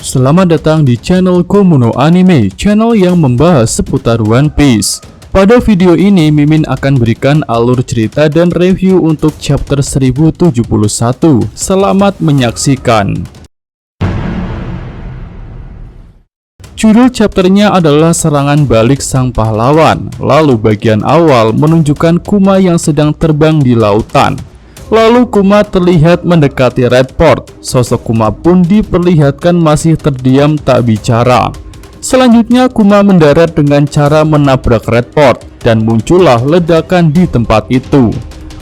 Selamat datang di channel Komuno Anime, channel yang membahas seputar One Piece. Pada video ini, Mimin akan berikan alur cerita dan review untuk chapter 1071. Selamat menyaksikan. Judul chapternya adalah Serangan Balik Sang Pahlawan. Lalu bagian awal menunjukkan Kuma yang sedang terbang di lautan. Lalu Kuma terlihat mendekati Redport. Sosok Kuma pun diperlihatkan masih terdiam tak bicara. Selanjutnya Kuma mendarat dengan cara menabrak Redport dan muncullah ledakan di tempat itu.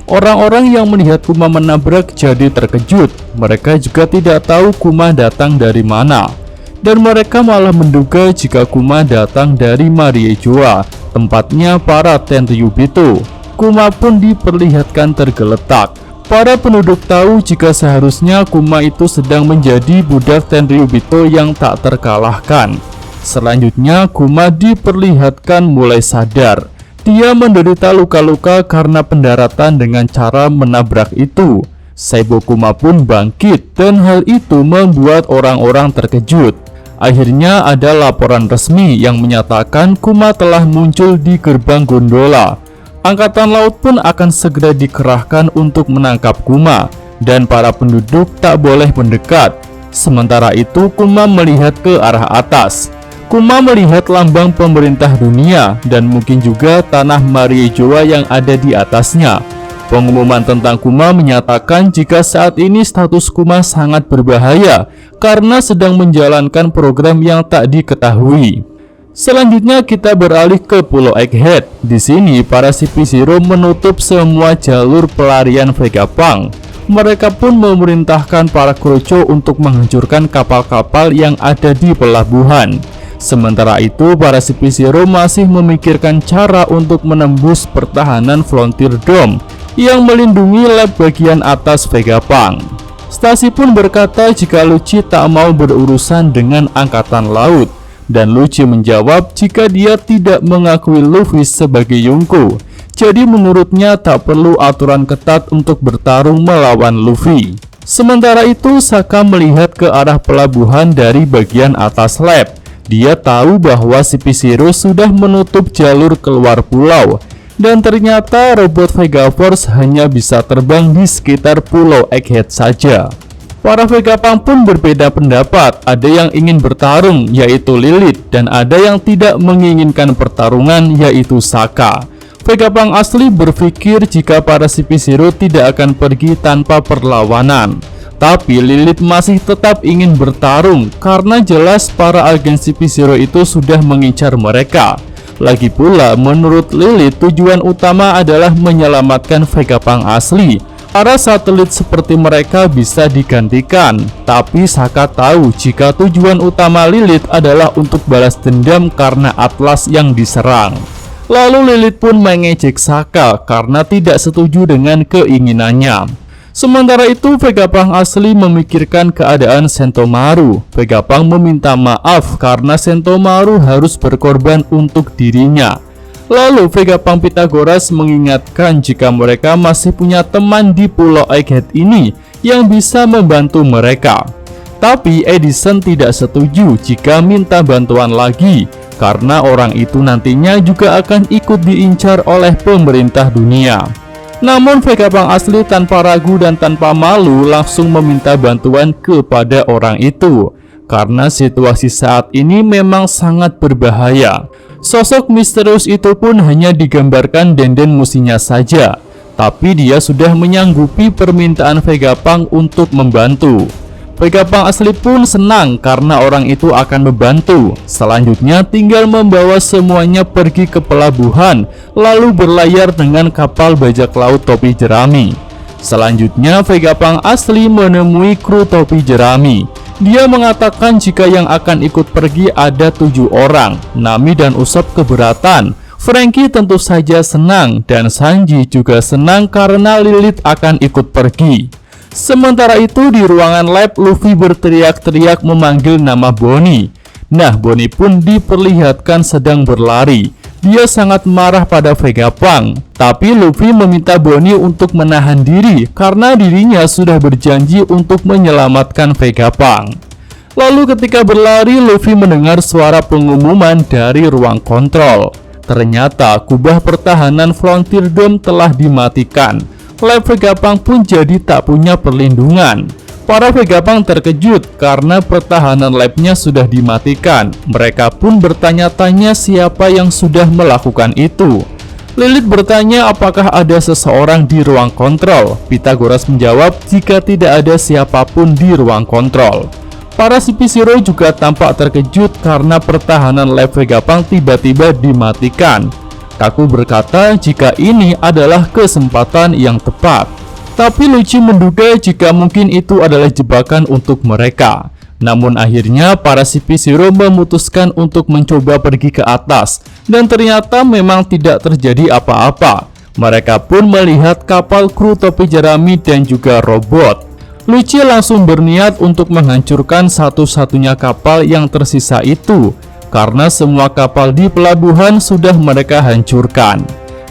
Orang-orang yang melihat Kuma menabrak jadi terkejut. Mereka juga tidak tahu Kuma datang dari mana. Dan mereka malah menduga jika Kuma datang dari Mariejoa, tempatnya para Tenryubito. Kuma pun diperlihatkan tergeletak. Para penduduk tahu jika seharusnya Kuma itu sedang menjadi budak Tenryubito yang tak terkalahkan. Selanjutnya Kuma diperlihatkan mulai sadar. Dia menderita luka-luka karena pendaratan dengan cara menabrak itu. Saibo Kuma pun bangkit dan hal itu membuat orang-orang terkejut. Akhirnya ada laporan resmi yang menyatakan Kuma telah muncul di gerbang gondola. Angkatan laut pun akan segera dikerahkan untuk menangkap Kuma, dan para penduduk tak boleh mendekat. Sementara itu Kuma melihat ke arah atas. Kuma melihat lambang pemerintah dunia dan mungkin juga tanah Mariejoa yang ada di atasnya. Pengumuman tentang Kuma menyatakan jika saat ini status Kuma sangat berbahaya karena sedang menjalankan program yang tak diketahui. Selanjutnya kita beralih ke Pulau Egghead. Di sini para CP0 menutup semua jalur pelarian Vegapunk. Mereka pun memerintahkan para Kroucho untuk menghancurkan kapal-kapal yang ada di pelabuhan. Sementara itu para CP0 masih memikirkan cara untuk menembus pertahanan Frontier Dome yang melindungi lab bagian atas Vegapunk. Stasi pun berkata jika Lucci tak mau berurusan dengan angkatan laut. Dan Lucci menjawab jika dia tidak mengakui Luffy sebagai Yonko. Jadi menurutnya tak perlu aturan ketat untuk bertarung melawan Luffy. Sementara itu Saka melihat ke arah pelabuhan dari bagian atas lab. Dia tahu bahwa CP0 sudah menutup jalur keluar pulau. Dan ternyata robot Vega Force hanya bisa terbang di sekitar Pulau Egghead saja. Para Vegapunk pun berbeda pendapat, ada yang ingin bertarung yaitu Lilith dan ada yang tidak menginginkan pertarungan yaitu Saka. Vegapunk asli berpikir jika para CP0 tidak akan pergi tanpa perlawanan. Tapi Lilith masih tetap ingin bertarung karena jelas para agen CP0 itu sudah mengincar mereka. Lagi pula menurut Lilith tujuan utama adalah menyelamatkan Vegapunk asli. Para satelit seperti mereka bisa digantikan, tapi Saka tahu jika tujuan utama Lilith adalah untuk balas dendam karena Atlas yang diserang. Lalu Lilith pun mengejek Saka karena tidak setuju dengan keinginannya. Sementara itu Vegapunk asli memikirkan keadaan Sentomaru. Vegapunk meminta maaf karena Sentomaru harus berkorban untuk dirinya. Lalu Vegapunk Pythagoras mengingatkan jika mereka masih punya teman di Pulau Egghead ini yang bisa membantu mereka. Tapi Edison tidak setuju jika minta bantuan lagi karena orang itu nantinya juga akan ikut diincar oleh pemerintah dunia. Namun Vegapunk asli tanpa ragu dan tanpa malu langsung meminta bantuan kepada orang itu karena situasi saat ini memang sangat berbahaya. Sosok misterius itu pun hanya digambarkan Denden Mushi-nya saja, tapi dia sudah menyanggupi permintaan Vegapunk untuk membantu. Vegapunk asli pun senang karena orang itu akan membantu. Selanjutnya tinggal membawa semuanya pergi ke pelabuhan, lalu berlayar dengan kapal bajak laut topi jerami. Selanjutnya Vegapunk asli menemui kru topi jerami. Dia mengatakan jika yang akan ikut pergi ada 7 orang. Nami dan Usopp keberatan. Franky tentu saja senang dan Sanji juga senang karena Lilith akan ikut pergi. Sementara itu di ruangan lab Luffy berteriak-teriak memanggil nama Bonnie. Nah, Bonnie pun diperlihatkan sedang berlari. dia sangat marah pada Vegapunk. Tapi Luffy meminta Bonnie untuk menahan diri karena dirinya sudah berjanji untuk menyelamatkan Vegapunk. Lalu ketika berlari, Luffy mendengar suara pengumuman dari ruang kontrol. Ternyata kubah pertahanan Frontier Dome telah dimatikan. Lab Vegapunk pun jadi tak punya perlindungan. Para Vegapunk terkejut karena pertahanan labnya sudah dimatikan. Mereka pun bertanya-tanya siapa yang sudah melakukan itu. Lilith bertanya apakah ada seseorang di ruang kontrol. Pythagoras menjawab jika tidak ada siapapun di ruang kontrol. Para CP0 juga tampak terkejut karena pertahanan lab Vegapunk tiba-tiba dimatikan. Kaku berkata jika ini adalah kesempatan yang tepat. Tapi Lucci menduga jika mungkin itu adalah jebakan untuk mereka. Namun akhirnya para CP0 memutuskan untuk mencoba pergi ke atas. Dan ternyata memang tidak terjadi apa-apa. Mereka pun melihat kapal kru topi jerami dan juga robot. Lucci langsung berniat untuk menghancurkan satu-satunya kapal yang tersisa itu. Karena semua kapal di pelabuhan sudah mereka hancurkan.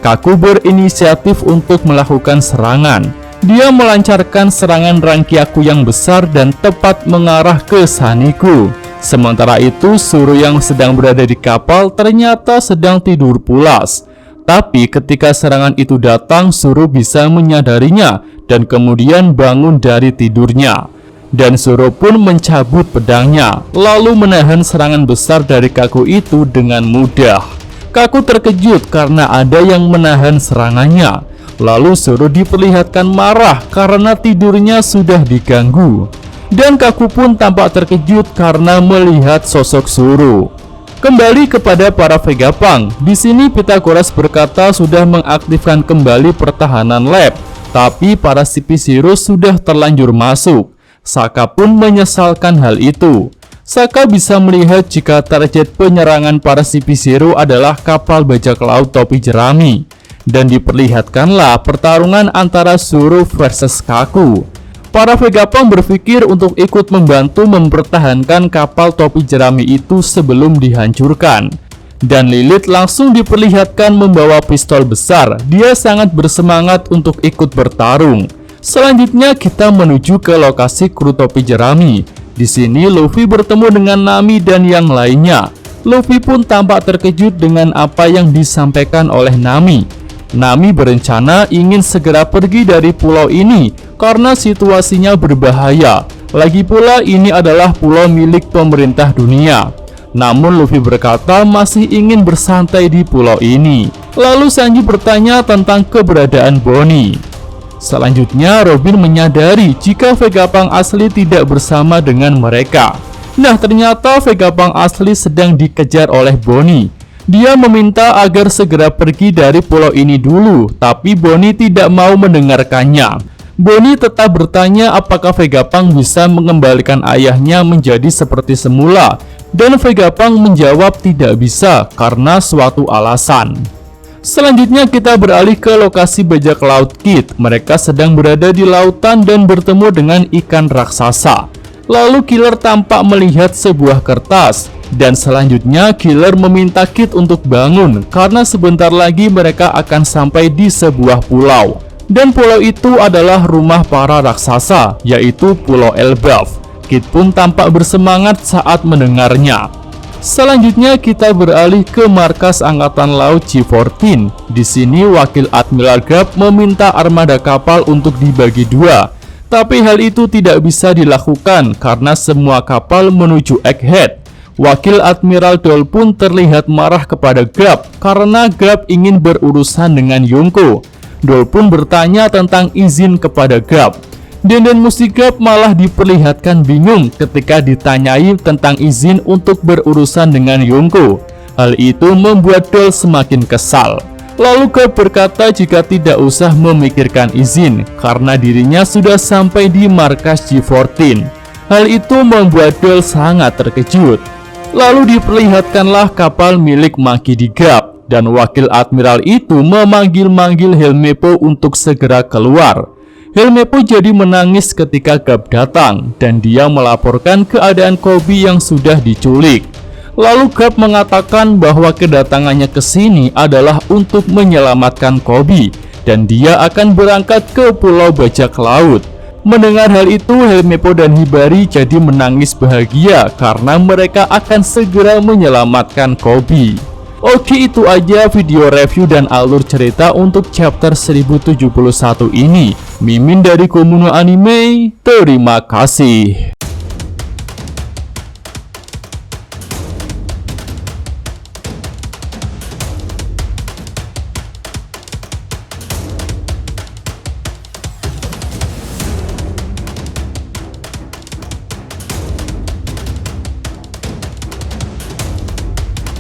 Kaku berinisiatif untuk melakukan serangan. Dia melancarkan serangan Rankiaku yang besar dan tepat mengarah ke Saniku. Sementara itu, Zoro yang sedang berada di kapal ternyata sedang tidur pulas. Tapi ketika serangan itu datang, Zoro bisa menyadarinya dan kemudian bangun dari tidurnya. Dan Zoro pun mencabut pedangnya, lalu menahan serangan besar dari Kaku itu dengan mudah. Kaku terkejut karena ada yang menahan serangannya. Lalu Zoro diperlihatkan marah karena tidurnya sudah diganggu. Dan Kaku pun tampak terkejut karena melihat sosok Zoro. Kembali kepada para Vegapunk. Di sini Pythagoras berkata sudah mengaktifkan kembali pertahanan lab, tapi para CP0 sudah terlanjur masuk. Saka pun menyesalkan hal itu. Saka bisa melihat jika target penyerangan para CP0 adalah kapal bajak laut topi jerami. Dan diperlihatkanlah pertarungan antara Zoro versus Kaku. Para Vegapunk berpikir untuk ikut membantu mempertahankan kapal topi jerami itu sebelum dihancurkan. Dan Lilith langsung diperlihatkan membawa pistol besar. Dia sangat bersemangat untuk ikut bertarung. Selanjutnya kita menuju ke lokasi kru topi jerami. Di sini Luffy bertemu dengan Nami dan yang lainnya. Luffy pun tampak terkejut dengan apa yang disampaikan oleh Nami. Nami berencana ingin segera pergi dari pulau ini karena situasinya berbahaya. Lagi pula ini adalah pulau milik pemerintah dunia. Namun Luffy berkata masih ingin bersantai di pulau ini. Lalu Sanji bertanya tentang keberadaan Bonnie. Selanjutnya Robin menyadari jika Vegapunk asli tidak bersama dengan mereka. Nah, ternyata Vegapunk asli sedang dikejar oleh Bonnie. Dia meminta agar segera pergi dari pulau ini dulu, tapi Bonnie tidak mau mendengarkannya. Bonnie tetap bertanya apakah Vegapunk bisa mengembalikan ayahnya menjadi seperti semula, dan Vegapunk menjawab tidak bisa karena suatu alasan. Selanjutnya kita beralih ke lokasi bajak laut Kid. Mereka sedang berada di lautan dan bertemu dengan ikan raksasa. Lalu Killer tampak melihat sebuah kertas. Dan selanjutnya Killer meminta Kid untuk bangun karena sebentar lagi mereka akan sampai di sebuah pulau. Dan pulau itu adalah rumah para raksasa, yaitu Pulau Elbaf. Kid pun tampak bersemangat saat mendengarnya. Selanjutnya kita beralih ke markas Angkatan Laut G14. Di sini Wakil Admiral Garp meminta armada kapal untuk dibagi dua. Tapi hal itu tidak bisa dilakukan karena semua kapal menuju Egghead. Wakil Admiral Dol pun terlihat marah kepada Garp karena Garp ingin berurusan dengan Yonko. Dol pun bertanya tentang izin kepada Garp. Dan musik Garp malah diperlihatkan bingung ketika ditanyai tentang izin untuk berurusan dengan Yonko. Hal itu membuat Dol semakin kesal. Lalu Garp berkata jika tidak usah memikirkan izin karena dirinya sudah sampai di markas G14. Hal itu membuat Dol sangat terkejut. Lalu diperlihatkanlah kapal milik Maki di Garp, dan Wakil Admiral itu memanggil-manggil Helmeppo untuk segera keluar. Helmeppo jadi menangis ketika Garp datang, dan dia melaporkan keadaan Koby yang sudah diculik. Lalu Garp mengatakan bahwa kedatangannya ke sini adalah untuk menyelamatkan Koby dan dia akan berangkat ke Pulau Bajak Laut. Mendengar hal itu, Helmeppo dan Hibari jadi menangis bahagia karena mereka akan segera menyelamatkan Koby. Oke, itu aja video review dan alur cerita untuk chapter 1071 ini. Mimin dari Komuno Anime, terima kasih.